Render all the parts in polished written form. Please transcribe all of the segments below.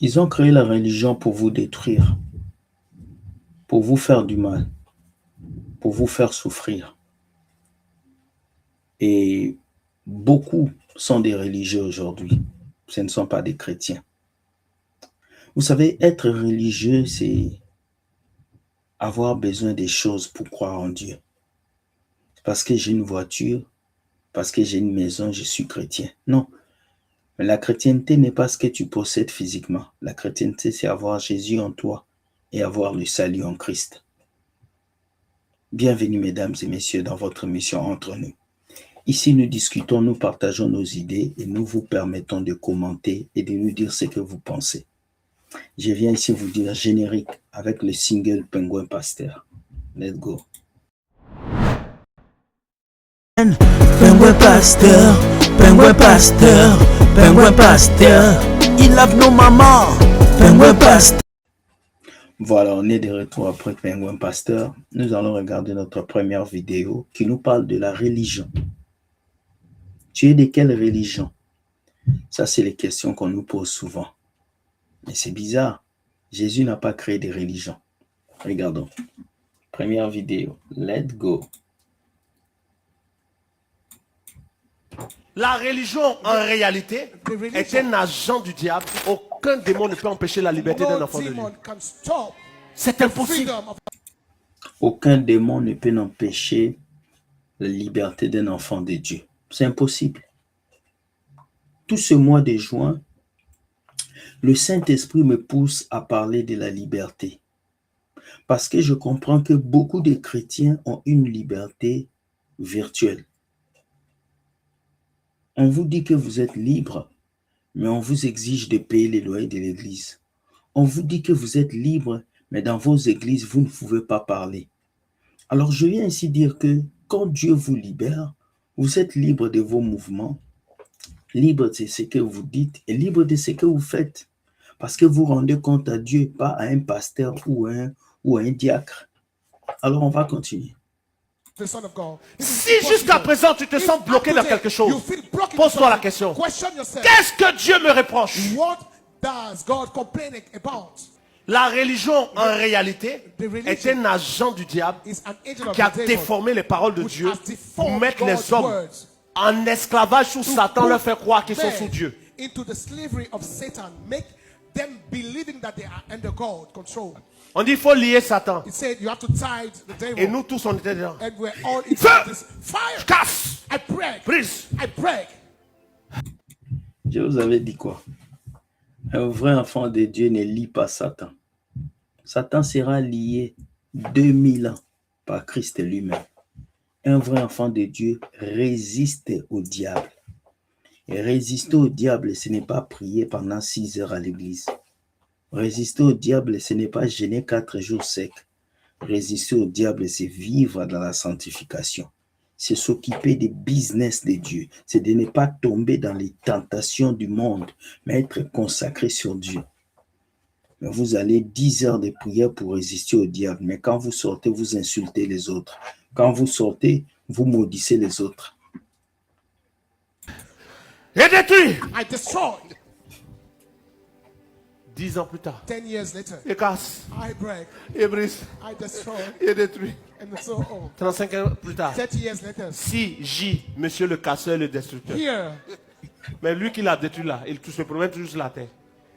Ils ont créé la religion pour vous détruire, pour vous faire du mal, pour vous faire souffrir. Et beaucoup sont des religieux aujourd'hui. Ce ne sont pas des chrétiens. Vous savez, être religieux, c'est avoir besoin des choses pour croire en Dieu. Parce que j'ai une voiture, parce que j'ai une maison, je suis chrétien. Non. Mais la chrétienté n'est pas ce que tu possèdes physiquement. La chrétienté, c'est avoir Jésus en toi et avoir le salut en Christ. Bienvenue, mesdames et messieurs, dans votre mission Entre nous. Ici, nous discutons, nous partageons nos idées et nous vous permettons de commenter et de nous dire ce que vous pensez. Je viens ici vous dire générique avec le single Penguin Pasteur. Let's go. Penguin pasteur, penguin pasteur, penguin pasteur. Il lave nos mamans, penguin pasteur. Voilà, on est de retour après Penguin Pasteur. Nous allons regarder notre première vidéo qui nous parle de la religion. Tu es de quelle religion? Ça, c'est les questions qu'on nous pose souvent. Mais c'est bizarre. Jésus n'a pas créé des religions. Regardons. Première vidéo. Let's go. La religion, en réalité, est un agent du diable. Aucun démon ne peut empêcher la liberté d'un enfant de Dieu. C'est impossible. Aucun démon ne peut empêcher la liberté d'un enfant de Dieu. C'est impossible. Tout ce mois de juin, le Saint-Esprit me pousse à parler de la liberté. Parce que je comprends que beaucoup de chrétiens ont une liberté virtuelle. On vous dit que vous êtes libre, mais on vous exige de payer les loyers de l'église. On vous dit que vous êtes libre, mais dans vos églises, vous ne pouvez pas parler. Alors je viens ici dire que quand Dieu vous libère, vous êtes libre de vos mouvements, libre de ce que vous dites et libre de ce que vous faites. Parce que vous rendez compte à Dieu, pas à un pasteur ou à un diacre. Alors on va continuer. Si jusqu'à présent tu te sens bloqué dans quelque chose, pose-toi la question. Qu'est-ce que Dieu me reproche? La religion, en réalité, est un agent du diable qui a déformé les paroles de Dieu pour mettre les hommes en esclavage sous Satan, leur faire croire qu'ils sont sous Dieu. On dit qu'il faut lier Satan. Et nous tous, on était dedans. Feu! Casse! Brise! Je vous avais dit quoi? Un vrai enfant de Dieu ne lie pas Satan. Satan sera lié 2000 ans par Christ lui-même. Un vrai enfant de Dieu résiste au diable. Et résister au diable, ce n'est pas prier pendant 6 heures à l'église. Résister au diable, ce n'est pas jeûner 4 jours secs. Résister au diable, c'est vivre dans la sanctification. C'est s'occuper des business de Dieu. C'est de ne pas tomber dans les tentations du monde, mais être consacré sur Dieu. Mais vous allez 10 heures de prière pour résister au diable. Mais quand vous sortez, vous insultez les autres. Quand vous sortez, vous maudissez les autres. Et détruit! I destroyed. 10 ans plus tard, 10 years later, il casse, I break, il brise, I destroy, il détruit. and so on. 35 ans plus tard, 30 years later, si J, monsieur le casseur et le destructeur, here, mais lui qui l'a détruit là, il se promène toujours sur la terre.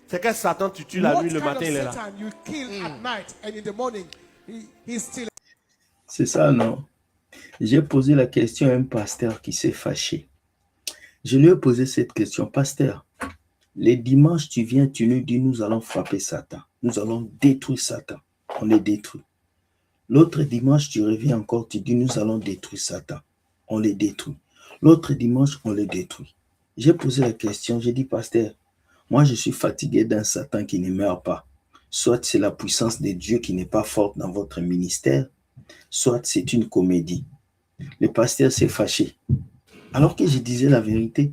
C'est que Satan, tu tues la what nuit, le kind matin, of il est là. Satan you kill at night and in the morning, he's still. C'est ça, non? J'ai posé la question à un pasteur qui s'est fâché. Je lui ai posé cette question. Pasteur, les dimanches, tu viens, tu nous dis, nous allons frapper Satan. Nous allons détruire Satan. On les détruit. L'autre dimanche, tu reviens encore, tu dis, nous allons détruire Satan. On les détruit. L'autre dimanche, on les détruit. J'ai posé la question, j'ai dit, pasteur, moi, je suis fatigué d'un Satan qui ne meurt pas. Soit c'est la puissance de Dieu qui n'est pas forte dans votre ministère, soit c'est une comédie. Le pasteur s'est fâché. Alors que je disais la vérité,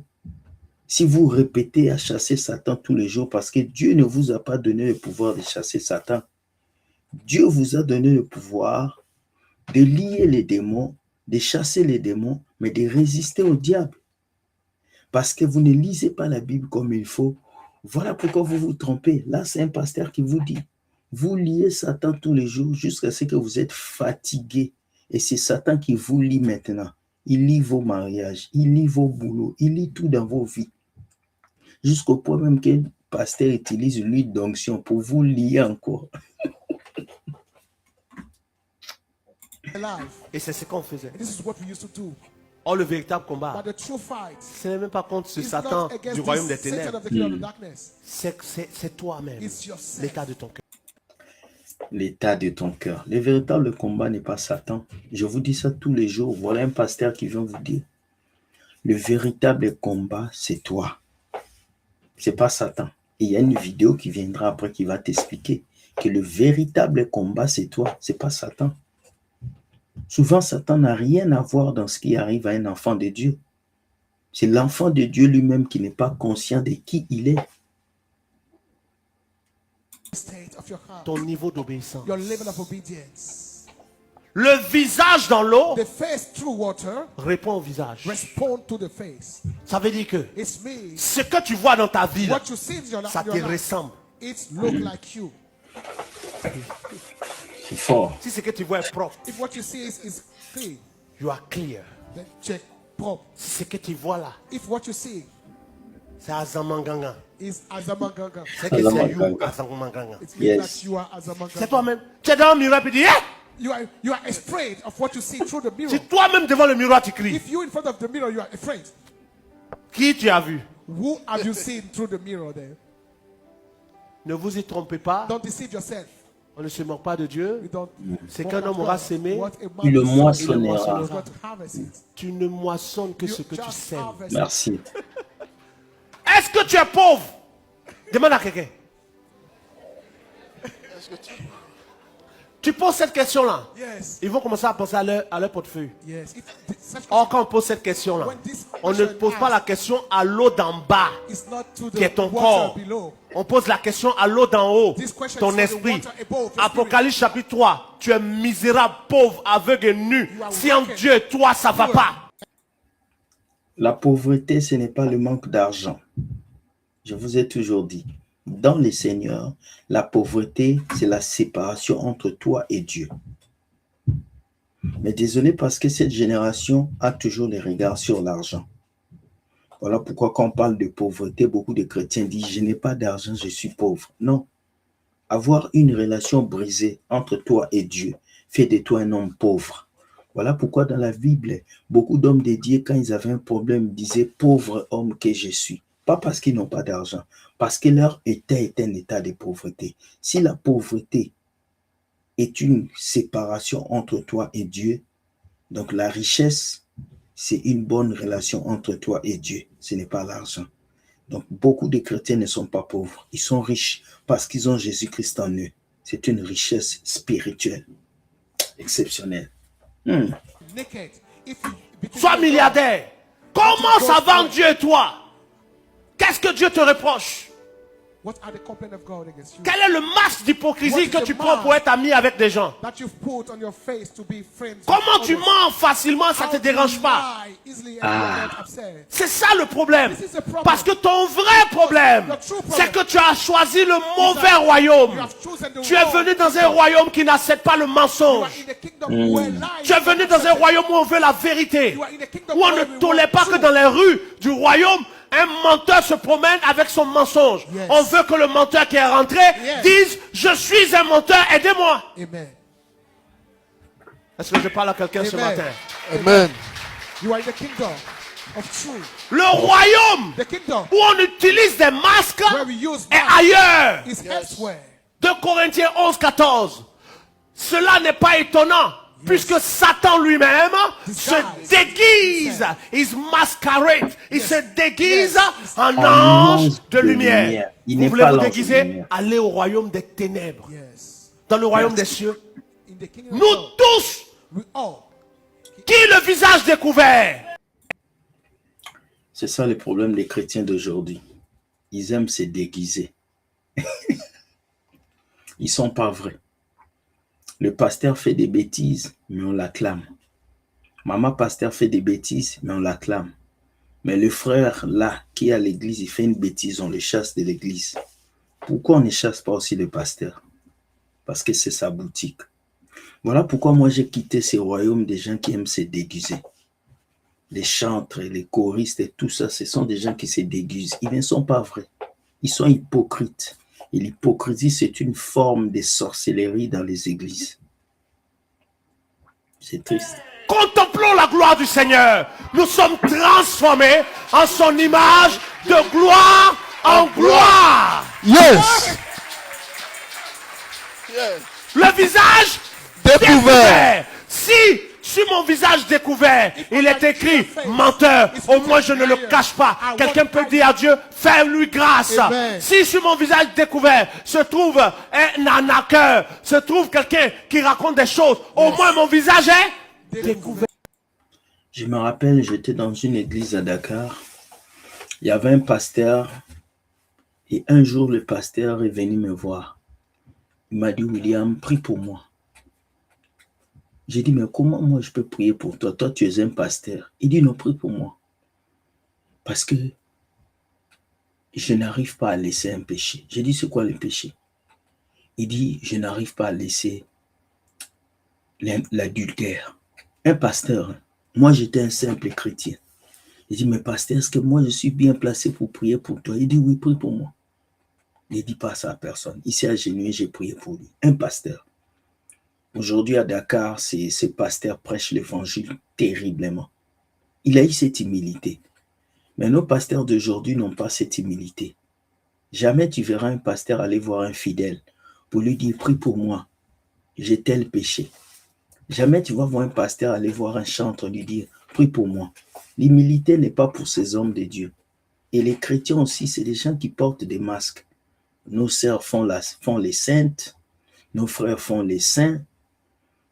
si vous répétez à chasser Satan tous les jours, parce que Dieu ne vous a pas donné le pouvoir de chasser Satan, Dieu vous a donné le pouvoir de lier les démons, de chasser les démons, mais de résister au diable. Parce que vous ne lisez pas la Bible comme il faut, Voilà pourquoi vous vous trompez. Là, c'est un pasteur qui vous dit, vous liez Satan tous les jours jusqu'à ce que vous êtes fatigué. Et c'est Satan qui vous lie maintenant. Il lit vos mariages, il lit vos boulots, il lit tout dans vos vies. Jusqu'au point même qu'un pasteur utilise l'huile d'onction pour vous lier encore. Et c'est ce qu'on faisait. And this is what we used to do. Or, le véritable combat, But the true fight ce n'est même pas contre ce is Satan not against du royaume des this Satan ténèbres. of the kingdom of darkness. C'est toi-même, It's yourself. l'état de ton cœur. L'état de ton cœur. Le véritable combat n'est pas Satan. Je vous dis ça tous les jours. Voilà un pasteur qui vient vous dire. Le véritable combat, c'est toi. C'est pas Satan. Et il y a une vidéo qui viendra après qui va t'expliquer que le véritable combat, c'est toi. C'est pas Satan. Souvent, Satan n'a rien à voir dans ce qui arrive à un enfant de Dieu. C'est l'enfant de Dieu lui-même qui n'est pas conscient de qui il est. State of your heart. Ton niveau d'obéissance. Your level of obedience. Le visage dans l'eau The face through water répond au visage. respond to the face. Ça veut dire que It means ce que tu vois dans ta vie, là, what you see in your, ça your te life, ressemble. it look like you. C'est fort. Si ce que tu vois est propre, If what you see is clean, you are clear. then check propre. Si ce que tu vois là, If what you see c'est Azamanganga. is Azamaganga, C'est que c'est you, Azamanganga. Azamanganga. it means Yes. that you are Azamaganga. C'est toi-même. Tu es dans le miroir et tu dis, You are afraid of what you see through the mirror. c'est toi-même devant le miroir, tu cries. If you in front of the mirror, you are afraid. Qui tu as vu? Who have you seen through the mirror there? Ne vous y trompez pas. Don't deceive yourself. On ne se moque pas de Dieu. You don't. C'est mock qu'un at homme aura God. sémé. What a man Il le sows, moissonnera. he is going to harvest it. Tu ne moissonnes que You ce que tu just sèmes. harvest it. Merci. Est-ce que tu es pauvre? Demande à quelqu'un. Tu poses cette question-là. Yes. Ils vont commencer à penser à leur portefeuille. Yes. If such Or, quand on pose cette question-là, When this on ne question pose pas la asked, question à l'eau d'en bas, it's not to qui est the ton water corps. below. On pose la question à l'eau d'en haut, This question ton is for the esprit. water above, the Apocalypse chapitre 3, tu es misérable, pauvre, aveugle et nu. You are Si en wicked. Dieu et toi, ça va You are- pas. La pauvreté, ce n'est pas le manque d'argent. Je vous ai toujours dit, dans le Seigneur, la pauvreté, c'est la séparation entre toi et Dieu. Mais désolé parce que cette génération a toujours les regards sur l'argent. Voilà pourquoi quand on parle de pauvreté, beaucoup de chrétiens disent « je n'ai pas d'argent, je suis pauvre ». Non. Avoir une relation brisée entre toi et Dieu fait de toi un homme pauvre. Voilà pourquoi dans la Bible, beaucoup d'hommes dédiés, quand ils avaient un problème, disaient « pauvre homme que je suis ». Pas parce qu'ils n'ont pas d'argent, parce que leur état est un état de pauvreté. Si la pauvreté est une séparation entre toi et Dieu, donc la richesse, c'est une bonne relation entre toi et Dieu. Ce n'est pas l'argent. Donc beaucoup de chrétiens ne sont pas pauvres. Ils sont riches parce qu'ils ont Jésus-Christ en eux. C'est une richesse spirituelle exceptionnelle. Naked. If you between Sois you- milliardaire. Comment ça va en Dieu et toi? Qu'est-ce que Dieu te reproche? What are the complaints of God against you? Quel est le masque d'hypocrisie What is que the tu prends mask? pour être ami avec des gens? That you've put on your face to be friends. with Comment tu others. mens facilement, ça How te do dérange you pas? lie easily and you're not upset? C'est ça le problème. This is the problem. Parce que ton vrai problème, Your true problem c'est que tu as choisi le is mauvais that royaume. You have chosen the Tu es wrong venu dans un kingdom. royaume qui n'accepte pas le You mensonge. are in the kingdom where lies Tu es venu are dans un accepted. royaume où on veut la vérité. You are in the kingdom Où on where ne we tolère want pas que truth. dans les rues du royaume, un menteur se promène avec son mensonge. Yes. On veut que le menteur qui est rentré Yes. dise « Je suis un menteur, aidez-moi Amen. ». Est-ce que je parle à quelqu'un ce Amen. matin? Amen. You are in the kingdom of truth. Le royaume The kingdom où on utilise des masques where we use est masks ailleurs. is elsewhere. 2 Corinthiens 11, 14. Cela n'est pas étonnant, puisque Satan lui-même se déguise. Il masquerade. Il se déguise en ange de lumière. Il Vous n'est voulez pas vous l'ange de déguiser? lumière. Allez au royaume des ténèbres. Yes. Dans le royaume des cieux. In the kingdom of Nous God, tous, we all. qui le visage découvert. C'est ça le problème des chrétiens d'aujourd'hui. Ils aiment se déguiser. Ils sont pas vrais. Le pasteur fait des bêtises, mais on l'acclame. Maman pasteur fait des bêtises, mais on l'acclame. Mais le frère là, qui est à l'église, il fait une bêtise, on le chasse de l'église. Pourquoi on ne chasse pas aussi le pasteur? Parce que c'est sa boutique. Voilà pourquoi moi j'ai quitté ce royaume des gens qui aiment se déguiser. Les chantres, les choristes et tout ça, ce sont des gens qui se déguisent. Ils ne sont pas vrais. Ils sont hypocrites. Et l'hypocrisie, c'est une forme de sorcellerie dans les églises. C'est triste. Contemplons la gloire du Seigneur. Nous sommes transformés en son image de gloire en gloire. Yes. Le visage découvert. Si sur mon visage découvert, il est écrit menteur, au moins je ne le cache pas. Quelqu'un peut dire à Dieu, fais-lui grâce. Si sur mon visage découvert se trouve un arnaqueur, se trouve quelqu'un qui raconte des choses, au moins mon visage est découvert. Je me rappelle, j'étais dans une église à Dakar. Il y avait un pasteur et un jour le pasteur est venu me voir. Il m'a dit, William, prie pour moi. J'ai dit, mais comment moi je peux prier pour toi? Toi, tu es un pasteur. Il dit, non, prie pour moi. Parce que je n'arrive pas à laisser un péché. J'ai dit, c'est quoi le péché? Il dit, je n'arrive pas à laisser l'adultère. Un pasteur, hein. Moi, j'étais un simple chrétien. Il dit, mais pasteur, est-ce que moi, je suis bien placé pour prier pour toi? Il dit, oui, prie pour moi. Il ne dit pas ça à personne. Il s'est agenouillé, j'ai prié pour lui. Un pasteur. Aujourd'hui, à Dakar, ce pasteur prêche l'évangile terriblement. Il a eu cette humilité. Mais nos pasteurs d'aujourd'hui n'ont pas cette humilité. Jamais tu verras un pasteur aller voir un fidèle pour lui dire, prie pour moi, j'ai tel péché. Jamais tu vas voir un pasteur aller voir un chantre lui dire, prie pour moi. L'humilité n'est pas pour ces hommes de Dieu. Et les chrétiens aussi, c'est des gens qui portent des masques. Nos sœurs font les saintes, nos frères font les saints.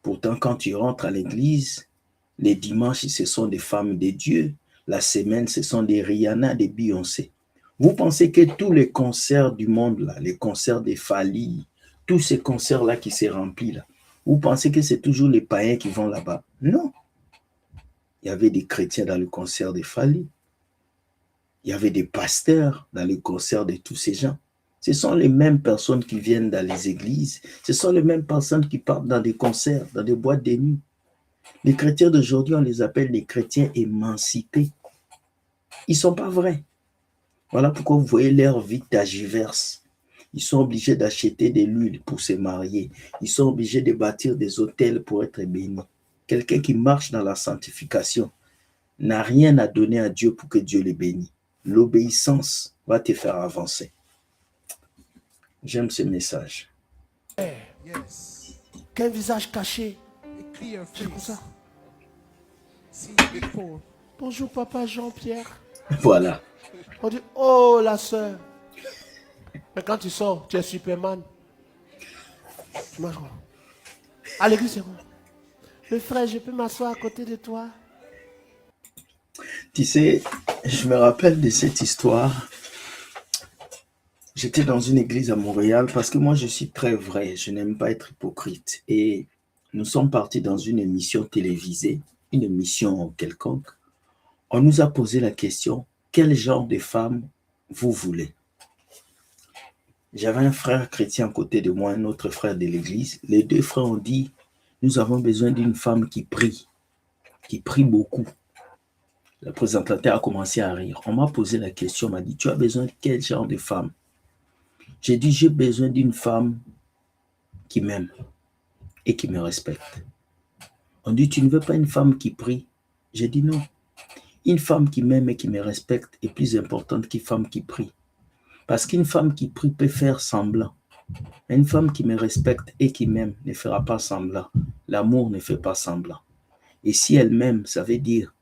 Pourtant, quand tu rentres à l'église, les dimanches, ce sont des femmes de Dieu. La semaine, ce sont des Rihanna, des Beyoncé. Vous pensez que tous les concerts du monde, là, les concerts des Fali, tous ces concerts-là qui se remplissent, là, vous pensez que c'est toujours les païens qui vont là-bas? Non. Il y avait des chrétiens dans le concert des Fali. Il y avait des pasteurs dans le concert de tous ces gens. Ce sont les mêmes personnes qui viennent dans les églises. Ce sont les mêmes personnes qui partent dans des concerts, dans des boîtes de nuit. Les chrétiens d'aujourd'hui, on les appelle les chrétiens émancipés. Ils ne sont pas vrais. Voilà pourquoi vous voyez leur vie tagiverse. Ils sont obligés d'acheter de l'huile pour se marier. Ils sont obligés de bâtir des hôtels pour être bénis. Quelqu'un qui marche dans la sanctification n'a rien à donner à Dieu pour que Dieu le bénisse. L'obéissance va te faire avancer. J'aime ce message. Yes. Qu'un visage caché. A clear C'est comme face. ça. See before. Bonjour papa Jean-Pierre. Voilà. On dit, oh la soeur. Mais quand tu sors, tu es Superman. Tu manges quoi? À l'église, c'est quoi? Le frère, je peux m'asseoir à côté de toi? Tu sais, je me rappelle de cette histoire. J'étais dans une église à Montréal parce que moi, je suis très vrai. Je n'aime pas être hypocrite. Et nous sommes partis dans une émission télévisée, une émission quelconque. On nous a posé la question, quel genre de femme vous voulez? J'avais un frère chrétien à côté de moi, un autre frère de l'église. Les deux frères ont dit, nous avons besoin d'une femme qui prie beaucoup. Le présentateur a commencé à rire. On m'a posé la question, on m'a dit, tu as besoin de quel genre de femme? J'ai dit, j'ai besoin d'une femme qui m'aime et qui me respecte. On dit, tu ne veux pas une femme qui prie? J'ai dit non. Une femme qui m'aime et qui me respecte est plus importante qu'une femme qui prie. Parce qu'une femme qui prie peut faire semblant. Une femme qui me respecte et qui m'aime ne fera pas semblant. L'amour ne fait pas semblant. Et si elle m'aime, ça veut dire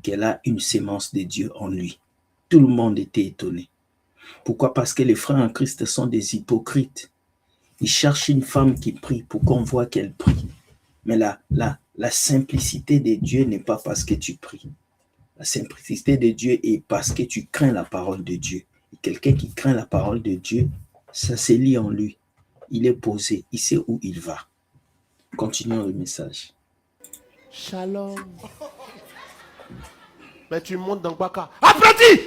qu'elle a une sémence de Dieu en lui. Tout le monde était étonné. Pourquoi? Parce que les frères en Christ sont des hypocrites. Ils cherchent une femme qui prie pour qu'on voit qu'elle prie. Mais la simplicité de Dieu n'est pas parce que tu pries. La simplicité de Dieu est parce que tu crains la parole de Dieu. Et quelqu'un qui craint la parole de Dieu, ça se lit en lui. Il est posé, il sait où il va. Continuons le message. Shalom. Mais tu montes dans Baka. Applaudis!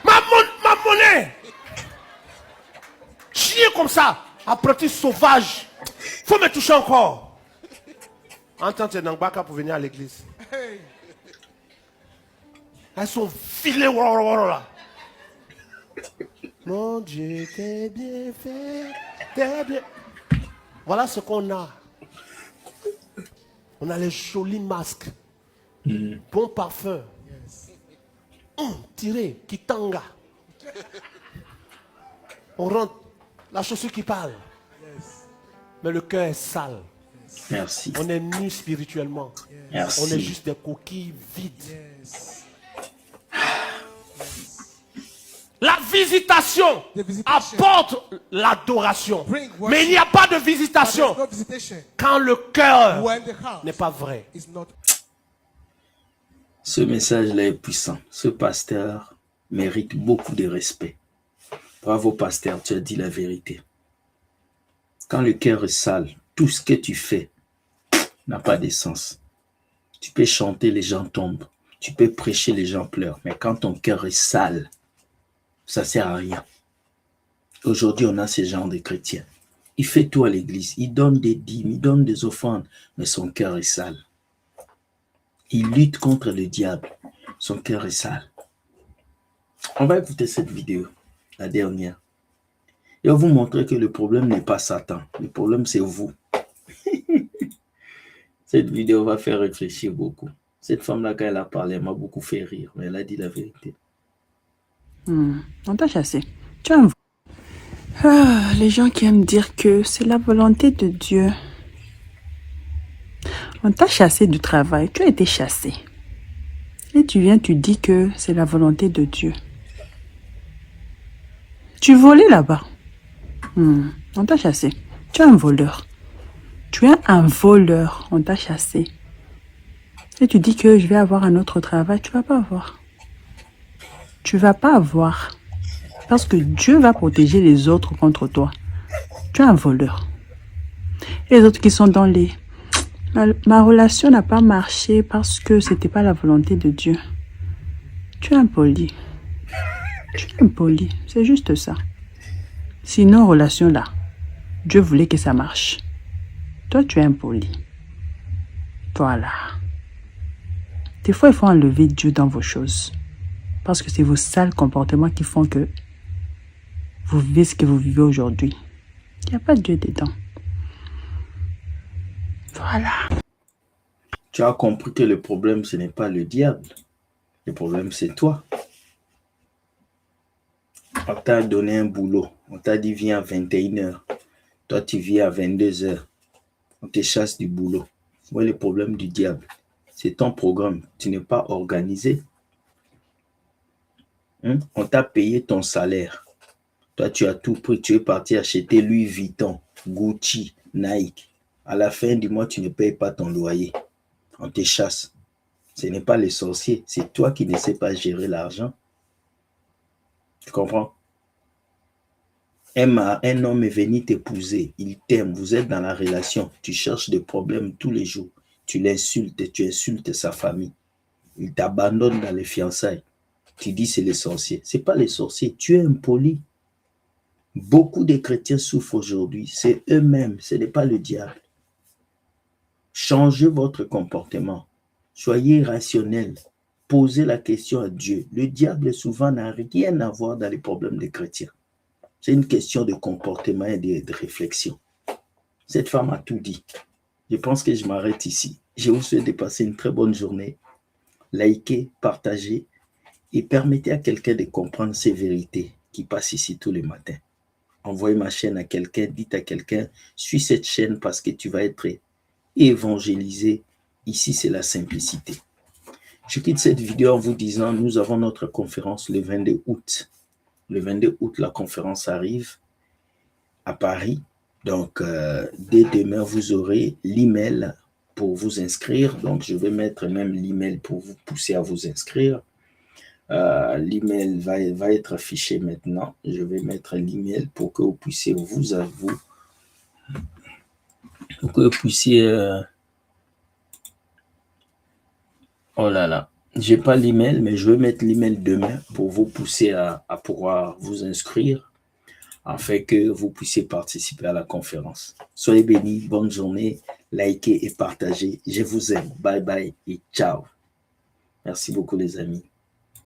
Ma monnaie! Chier comme ça. Apprenti sauvage. Faut me toucher encore. Entends, tu es dans Baka pour venir à l'église. Elles sont filées. Là. Mon Dieu, t'es bien fait. T'es bien. Voilà ce qu'on a. On a les jolis masques. Bon parfum. Tiré, kitanga. On rentre, la chaussure qui parle. Mais le cœur est sale. Merci. On est nus spirituellement. Merci. On est juste des coquilles vides. La visitation apporte l'adoration. Mais il n'y a pas de visitation quand le cœur n'est pas vrai. Ce message-là est puissant. Ce pasteur mérite beaucoup de respect. Bravo, pasteur, tu as dit la vérité. Quand le cœur est sale, tout ce que tu fais n'a pas de sens. Tu peux chanter, les gens tombent. Tu peux prêcher, les gens pleurent. Mais quand ton cœur est sale, ça ne sert à rien. Aujourd'hui, on a ce genre de chrétiens. Il fait tout à l'église. Il donne des dîmes, il donne des offrandes, mais son cœur est sale. Il lutte contre le diable. Son cœur est sale. On va écouter cette vidéo, la dernière. Et on va vous montrer que le problème n'est pas Satan. Le problème, c'est vous. Cette vidéo va faire réfléchir beaucoup. Cette femme-là, quand elle a parlé, elle m'a beaucoup fait rire. Mais elle a dit la vérité. On t'a chassé. Tu as les gens qui aiment dire que c'est la volonté de Dieu. On t'a chassé du travail. Tu as été chassé. Et tu viens, tu dis que c'est la volonté de Dieu. Tu volais là-bas. On t'a chassé. Tu es un voleur. Tu es un voleur. On t'a chassé. Et tu dis que je vais avoir un autre travail. Tu vas pas avoir. Tu vas pas avoir. Parce que Dieu va protéger les autres contre toi. Tu es un voleur. Et les autres qui sont dans les... Ma relation n'a pas marché parce que c'était pas la volonté de Dieu. Tu es impoli. Tu es impoli. C'est juste ça. Sinon, relation là, Dieu voulait que ça marche. Toi, tu es impoli. Voilà. Des fois, il faut enlever Dieu dans vos choses. Parce que c'est vos sales comportements qui font que vous vivez ce que vous vivez aujourd'hui. Il n'y a pas de Dieu dedans. Voilà. Tu as compris que le problème, ce n'est pas le diable. Le problème, c'est toi. On t'a donné un boulot. On t'a dit, viens à 21h. Toi, tu viens à 22h. On te chasse du boulot. Moi, le problème du diable, c'est ton programme. Tu n'es pas organisé. On t'a payé ton salaire. Toi, tu as tout pris. Tu es parti acheter Louis Vuitton, Gucci, Nike. À la fin du mois, tu ne payes pas ton loyer. On te chasse. Ce n'est pas les sorciers. C'est toi qui ne sais pas gérer l'argent. Tu comprends? Un homme est venu t'épouser. Il t'aime. Vous êtes dans la relation. Tu cherches des problèmes tous les jours. Tu l'insultes. Tu insultes sa famille. Il t'abandonne dans les fiançailles. Tu dis c'est les sorciers. Ce n'est pas les sorciers. Tu es impoli. Beaucoup de chrétiens souffrent aujourd'hui. C'est eux-mêmes. Ce n'est pas le diable. Changez votre comportement. Soyez rationnel. Posez la question à Dieu. Le diable souvent n'a rien à voir dans les problèmes des chrétiens. C'est une question de comportement et de réflexion. Cette femme a tout dit. Je pense que je m'arrête ici. Je vous souhaite de passer une très bonne journée. Likez, partagez et permettez à quelqu'un de comprendre ces vérités qui passent ici tous les matins. Envoyez ma chaîne à quelqu'un, dites à quelqu'un, suis cette chaîne parce que tu vas être évangélisé. Ici, c'est la simplicité. Je quitte cette vidéo en vous disant, nous avons notre conférence le 22 août. Le 22 août, la conférence arrive à Paris. Donc, dès demain, vous aurez l'email pour vous inscrire. Donc, je vais mettre même l'email pour vous pousser à vous inscrire. L'email va être affiché maintenant. Je vais mettre l'email pour que vous puissiez pour que vous puissiez... oh là là, J'ai pas l'email, mais je vais mettre l'email demain pour vous pousser à pouvoir vous inscrire afin que vous puissiez participer à la conférence. Soyez bénis, bonne journée, likez et partagez. Je vous aime. Bye bye et ciao. Merci beaucoup les amis.